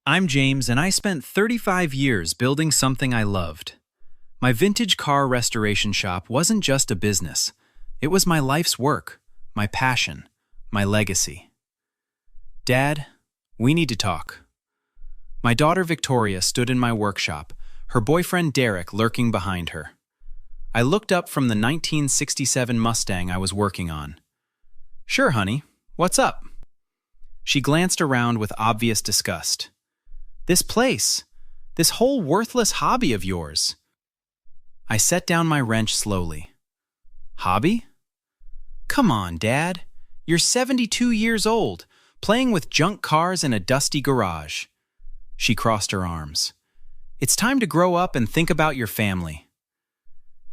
I'm James, and I spent 35 years building something I loved. My vintage car restoration shop wasn't just a business. It was my life's work, my passion, my legacy. Dad, we need to talk. My daughter Victoria stood in my workshop, her boyfriend Derek lurking behind her. I looked up from the 1967 Mustang I was working on. Sure, honey. What's up? She glanced around with obvious disgust. This place, this whole worthless hobby of yours. I set down my wrench slowly. Hobby? Come on, Dad. You're 72 years old, playing with junk cars in a dusty garage. She crossed her arms. It's time to grow up and think about your family.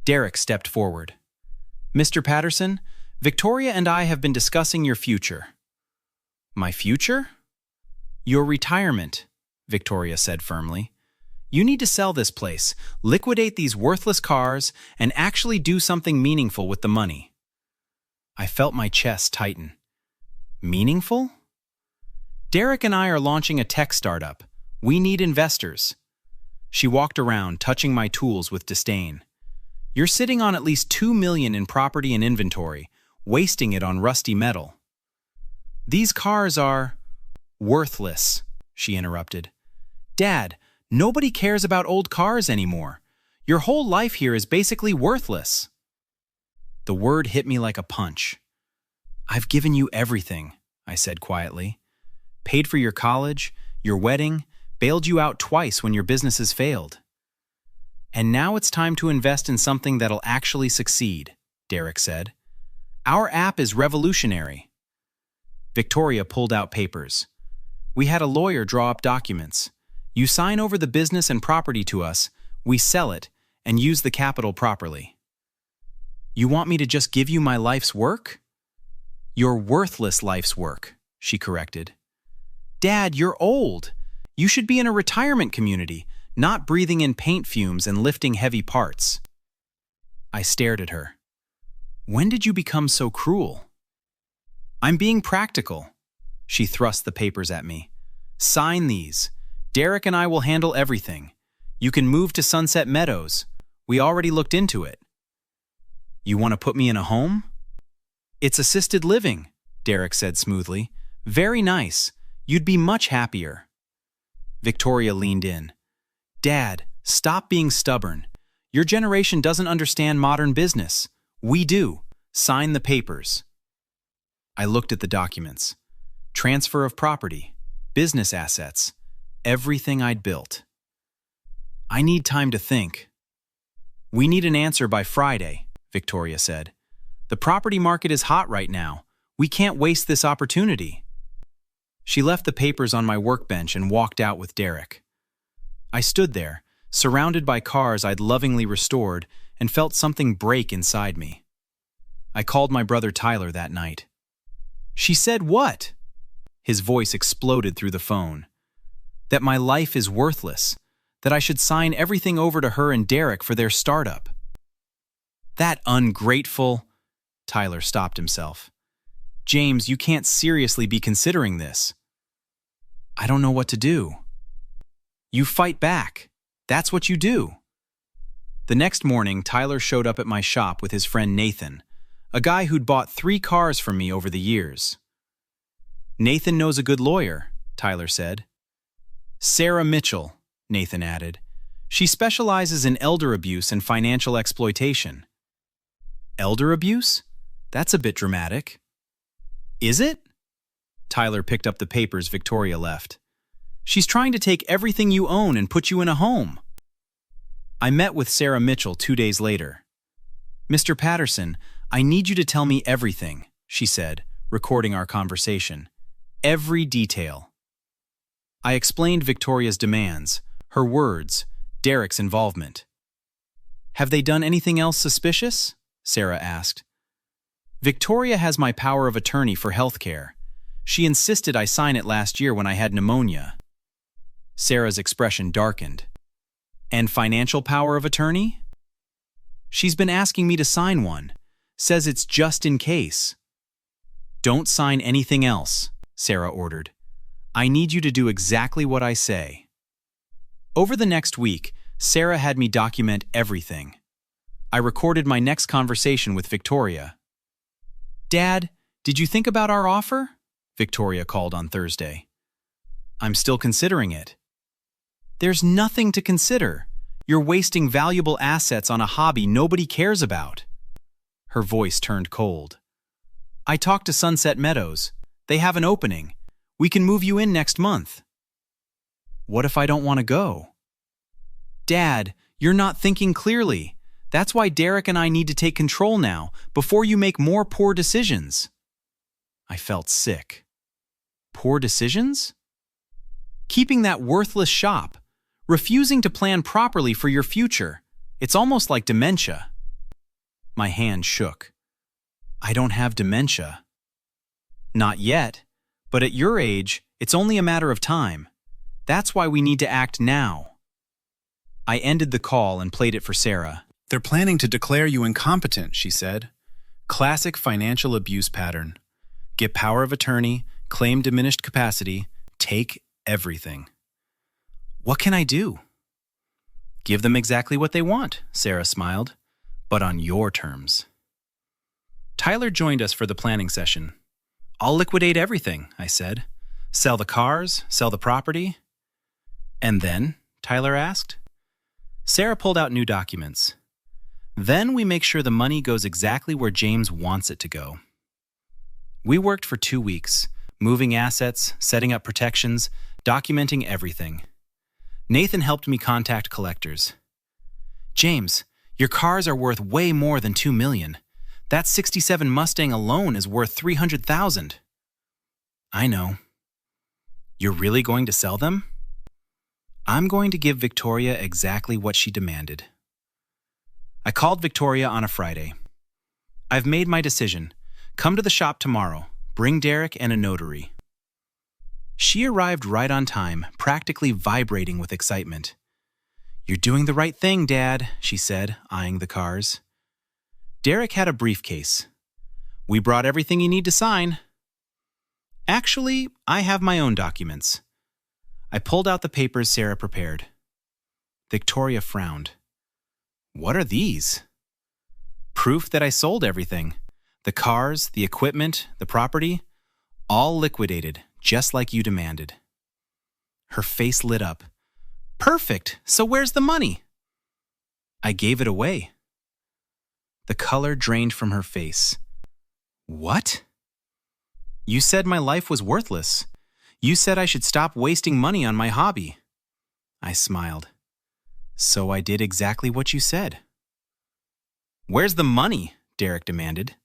Derek stepped forward. Mr. Patterson, Victoria and I have been discussing your future. My future? Your retirement, Victoria said firmly. You need to sell this place, liquidate these worthless cars, and actually do something meaningful with the money. I felt my chest tighten. Meaningful? Derek and I are launching a tech startup. We need investors. She walked around, touching my tools with disdain. You're sitting on at least $2 million in property and inventory, wasting it on rusty metal. These cars are worthless, she interrupted. Dad, nobody cares about old cars anymore. Your whole life here is basically worthless. The word hit me like a punch. I've given you everything, I said quietly. Paid for your college, your wedding, bailed you out twice when your businesses failed. And now it's time to invest in something that'll actually succeed, Derek said. Our app is revolutionary. Victoria pulled out papers. We had a lawyer draw up documents. You sign over the business and property to us, we sell it, and use the capital properly. You want me to just give you my life's work? Your worthless life's work, she corrected. Dad, you're old. You should be in a retirement community, not breathing in paint fumes and lifting heavy parts. I stared at her. When did you become so cruel? I'm being practical. She thrust the papers at me. Sign these. Derek and I will handle everything. You can move to Sunset Meadows. We already looked into it. You want to put me in a home? It's assisted living, Derek said smoothly. Very nice. You'd be much happier. Victoria leaned in. Dad, stop being stubborn. Your generation doesn't understand modern business. We do. Sign the papers. I looked at the documents. Transfer of property, business assets, everything I'd built. I need time to think. We need an answer by Friday, Victoria said. The property market is hot right now. We can't waste this opportunity. She left the papers on my workbench and walked out with Derek. I stood there, surrounded by cars I'd lovingly restored, and felt something break inside me. I called my brother Tyler that night. She said what? His voice exploded through the phone. That my life is worthless, that I should sign everything over to her and Derek for their startup. That ungrateful... Tyler stopped himself. James, you can't seriously be considering this. I don't know what to do. You fight back. That's what you do. The next morning, Tyler showed up at my shop with his friend Nathan, a guy who'd bought 3 cars from me over the years. Nathan knows a good lawyer, Tyler said. Sarah Mitchell, Nathan added. She specializes in elder abuse and financial exploitation. Elder abuse? That's a bit dramatic. Is it? Tyler picked up the papers Victoria left. She's trying to take everything you own and put you in a home. I met with Sarah Mitchell 2 days later. Mr. Patterson, I need you to tell me everything, she said, recording our conversation. Every detail. I explained Victoria's demands, her words, Derek's involvement. Have they done anything else suspicious? Sarah asked. Victoria has my power of attorney for health care. She insisted I sign it last year when I had pneumonia. Sarah's expression darkened. And financial power of attorney? She's been asking me to sign one. Says it's just in case. Don't sign anything else, Sarah ordered. I need you to do exactly what I say. Over the next week, Sarah had me document everything. I recorded my next conversation with Victoria. "Dad, did you think about our offer?" Victoria called on Thursday. "I'm still considering it." "There's nothing to consider. You're wasting valuable assets on a hobby nobody cares about." Her voice turned cold. "I talked to Sunset Meadows. They have an opening. We can move you in next month." "What if I don't want to go?" "Dad, you're not thinking clearly. That's why Derek and I need to take control now, before you make more poor decisions." I felt sick. Poor decisions? Keeping that worthless shop. Refusing to plan properly for your future. It's almost like dementia. My hand shook. I don't have dementia. Not yet, but at your age, it's only a matter of time. That's why we need to act now. I ended the call and played it for Sarah. "They're planning to declare you incompetent," she said. "Classic financial abuse pattern. Get power of attorney, claim diminished capacity, take everything." "What can I do?" "Give them exactly what they want," Sarah smiled, "but on your terms." Tyler joined us for the planning session. "I'll liquidate everything," I said. "Sell the cars, sell the property." "And then?" Tyler asked. Sarah pulled out new documents. "Then we make sure the money goes exactly where James wants it to go." We worked for 2 weeks, moving assets, setting up protections, documenting everything. Nathan helped me contact collectors. "James, your cars are worth way more than $2 million. That '67 Mustang alone is worth $300,000. "I know." "You're really going to sell them?" "I'm going to give Victoria exactly what she demanded." I called Victoria on a Friday. "I've made my decision. Come to the shop tomorrow. Bring Derek and a notary." She arrived right on time, practically vibrating with excitement. "You're doing the right thing, Dad," she said, eyeing the cars. Derek had a briefcase. "We brought everything you need to sign." "Actually, I have my own documents." I pulled out the papers Sarah prepared. Victoria frowned. "What are these?" "Proof that I sold everything. The cars, the equipment, the property, all liquidated, just like you demanded." Her face lit up. "Perfect! So where's the money?" "I gave it away." The color drained from her face. "What?" "You said my life was worthless. You said I should stop wasting money on my hobby." I smiled. "So I did exactly what you said." "Where's the money?" Derek demanded.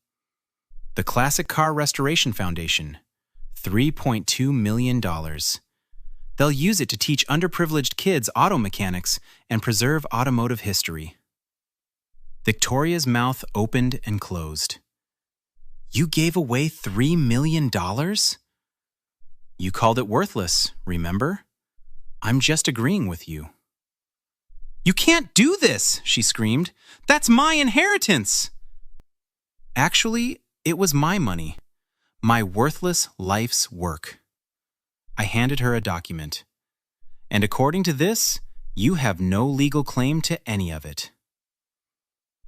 "The Classic Car Restoration Foundation. $3.2 million. They'll use it to teach underprivileged kids auto mechanics and preserve automotive history." Victoria's mouth opened and closed. "You gave away $3 million? You called it worthless, remember? I'm just agreeing with you." "You can't do this," she screamed. "That's my inheritance." Actually, it was my money. My worthless life's work. I handed her a document. "And according to this, you have no legal claim to any of it."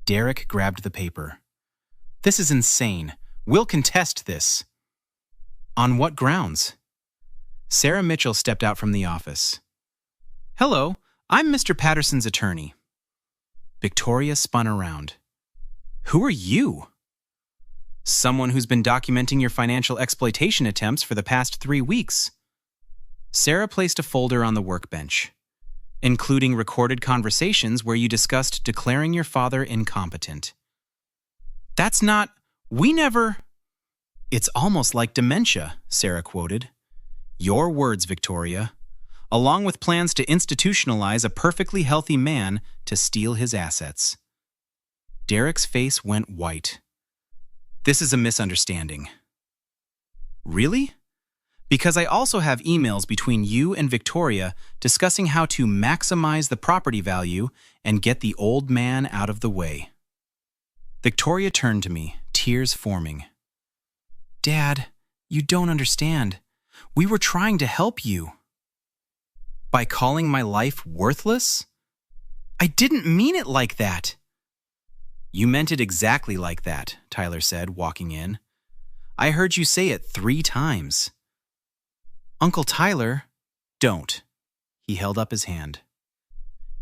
Derek grabbed the paper. "This is insane. We'll contest this." "On what grounds?" Sarah Mitchell stepped out from the office. "Hello, I'm Mr. Patterson's attorney." Victoria spun around. "Who are you?" "Someone who's been documenting your financial exploitation attempts for the past 3 weeks." Sarah placed a folder on the workbench, including recorded conversations where you discussed declaring your father incompetent. "That's not... we never..." "It's almost like dementia," Sarah quoted. "Your words, Victoria. Along with plans to institutionalize a perfectly healthy man to steal his assets." Derek's face went white. "This is a misunderstanding." "Really?" "Because I also have emails between you and Victoria discussing how to maximize the property value and get the old man out of the way." Victoria turned to me, tears forming. "Dad, you don't understand. We were trying to help you. By calling my life worthless? I didn't mean it like that. You meant it exactly like that, Tyler said, walking in. I heard you say it 3 times. Uncle Tyler, don't. He held up his hand.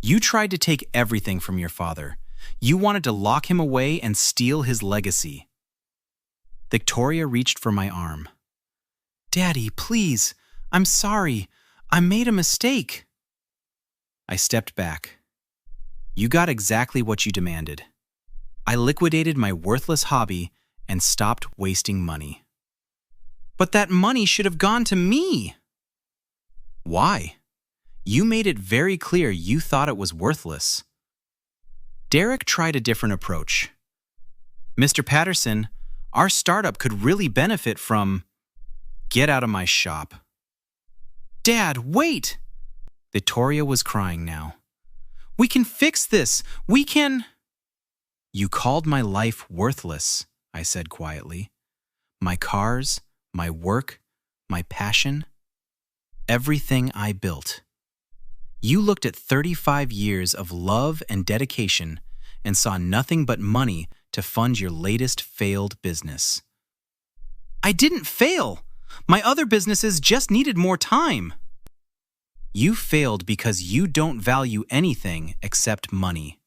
You tried to take everything from your father. You wanted to lock him away and steal his legacy. Victoria reached for my arm. Daddy, please. I'm sorry. I made a mistake. I stepped back. You got exactly what you demanded. I liquidated my worthless hobby and stopped wasting money. But that money should have gone to me. Why? You made it very clear you thought it was worthless. Derek tried a different approach. Mr. Patterson, our startup could really benefit from... Get out of my shop. Dad, wait! Victoria was crying now. We can fix this. We can... You called my life worthless, I said quietly. My cars, my work, my passion, everything I built. You looked at 35 years of love and dedication and saw nothing but money to fund your latest failed business. I didn't fail. My other businesses just needed more time. You failed because you don't value anything except money.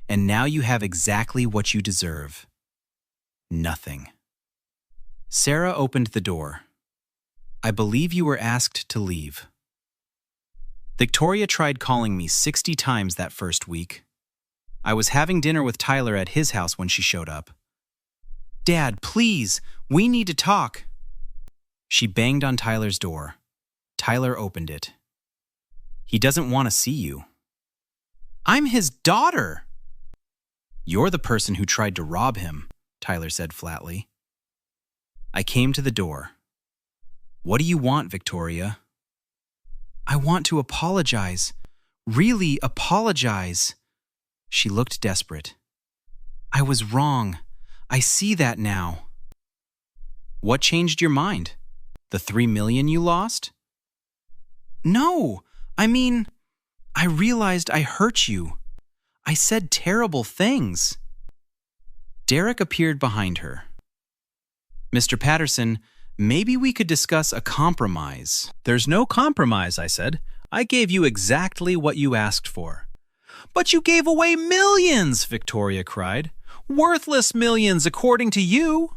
And now you have exactly what you deserve. Nothing. Sarah opened the door. I believe you were asked to leave. Victoria tried calling me 60 times that first week. I was having dinner with Tyler at his house when she showed up. Dad, please, we need to talk. She banged on Tyler's door. Tyler opened it. He doesn't want to see you. I'm his daughter. You're the person who tried to rob him, Tyler said flatly. I came to the door. What do you want, Victoria? I want to apologize. Really apologize. She looked desperate. I was wrong. I see that now. What changed your mind? The $3 million you lost? No, I realized I hurt you. I said terrible things. Derek appeared behind her. Mr. Patterson, maybe we could discuss a compromise. There's no compromise, I said. I gave you exactly what you asked for. But you gave away millions, Victoria cried. Worthless millions, according to you.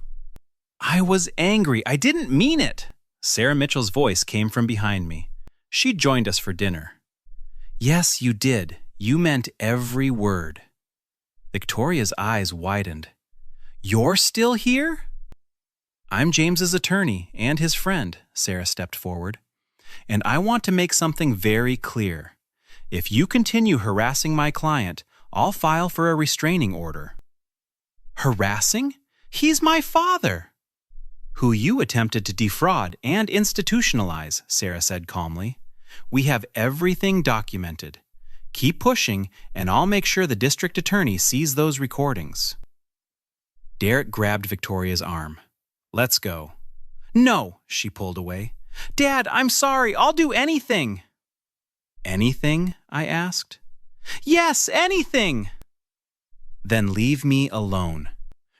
I was angry. I didn't mean it. Sarah Mitchell's voice came from behind me. She joined us for dinner. Yes, you did. You meant every word. Victoria's eyes widened. You're still here? I'm James's attorney and his friend, Sarah stepped forward. And I want to make something very clear. If you continue harassing my client, I'll file for a restraining order. Harassing? He's my father. Who you attempted to defraud and institutionalize, Sarah said calmly. We have everything documented. Keep pushing, and I'll make sure the district attorney sees those recordings. Derek grabbed Victoria's arm. Let's go. No, she pulled away. Dad, I'm sorry. I'll do anything. Anything? I asked. Yes, anything. Then leave me alone.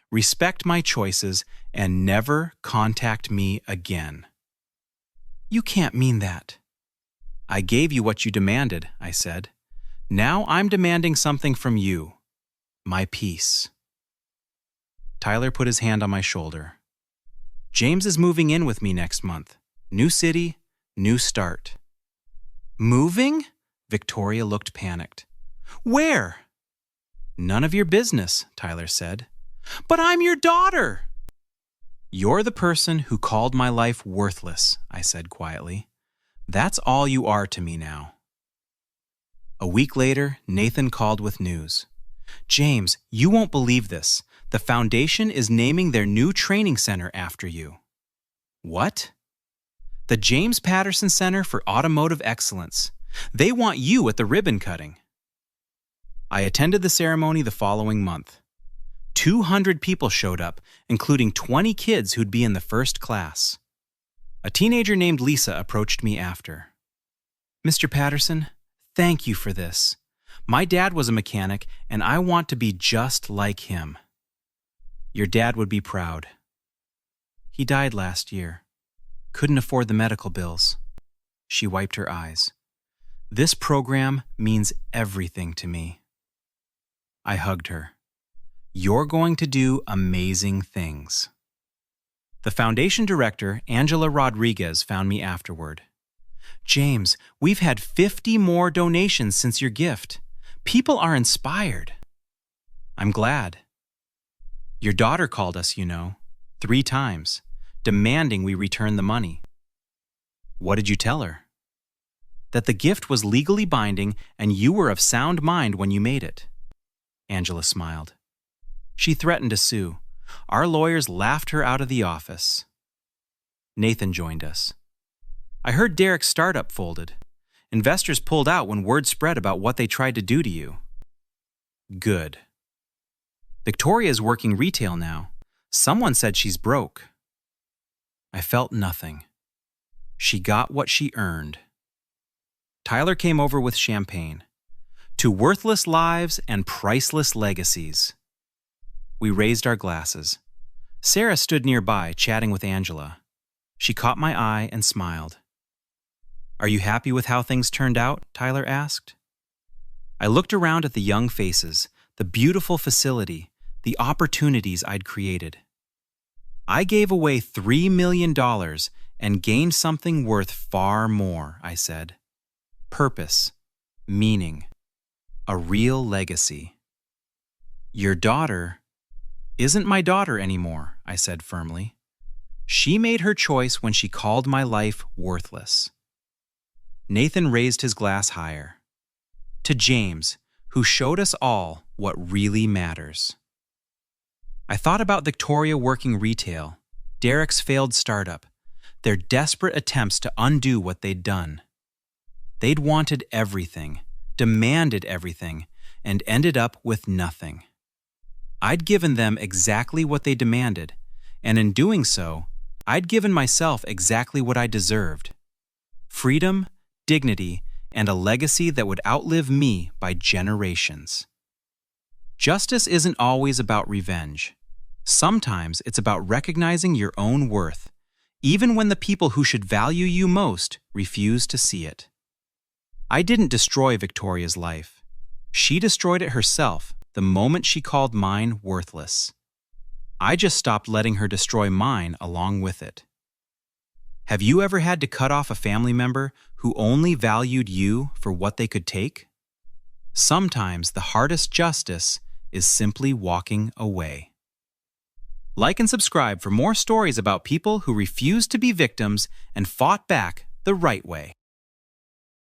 Respect my choices and never contact me again. You can't mean that. I gave you what you demanded, I said. Now I'm demanding something from you. My peace. Tyler put his hand on my shoulder. James is moving in with me next month. New city, new start. Moving? Victoria looked panicked. Where? None of your business, Tyler said. But I'm your daughter. You're the person who called my life worthless, I said quietly. That's all you are to me now. A week later, Nathan called with news. James, you won't believe this. The foundation is naming their new training center after you. What? The James Patterson Center for Automotive Excellence. They want you at the ribbon cutting. I attended the ceremony the following month. 200 people showed up, including 20 kids who'd be in the first class. A teenager named Lisa approached me after. "Mr. Patterson, thank you for this. My dad was a mechanic, and I want to be just like him." "Your dad would be proud." "He died last year. Couldn't afford the medical bills." She wiped her eyes. "This program means everything to me." I hugged her. "You're going to do amazing things." The foundation director, Angela Rodriguez, found me afterward. "James, we've had 50 more donations since your gift. People are inspired." "I'm glad." "Your daughter called us, 3 times, demanding we return the money." "What did you tell her?" "That the gift was legally binding and you were of sound mind when you made it." Angela smiled. "She threatened to sue. Our lawyers laughed her out of the office." Nathan joined us. "I heard Derek's startup folded. Investors pulled out when word spread about what they tried to do to you." "Good." "Victoria's working retail now. Someone said she's broke." I felt nothing. She got what she earned. Tyler came over with champagne. "To worthless lives and priceless legacies." We raised our glasses. Sarah stood nearby, chatting with Angela. She caught my eye and smiled. "Are you happy with how things turned out?" Tyler asked. I looked around at the young faces, the beautiful facility, the opportunities I'd created. "I gave away $3 million and gained something worth far more," I said. "Purpose, meaning, a real legacy." "Your daughter isn't my daughter anymore," I said firmly. "She made her choice when she called my life worthless." Nathan raised his glass higher. "To James, who showed us all what really matters." I thought about Victoria working retail, Derek's failed startup, their desperate attempts to undo what they'd done. They'd wanted everything, demanded everything, and ended up with nothing. I'd given them exactly what they demanded, and in doing so, I'd given myself exactly what I deserved: freedom, dignity, and a legacy that would outlive me by generations. Justice isn't always about revenge. Sometimes it's about recognizing your own worth, even when the people who should value you most refuse to see it. I didn't destroy Victoria's life. She destroyed it herself the moment she called mine worthless. I just stopped letting her destroy mine along with it. Have you ever had to cut off a family member who only valued you for what they could take? Sometimes the hardest justice is simply walking away. Like and subscribe for more stories about people who refused to be victims and fought back the right way.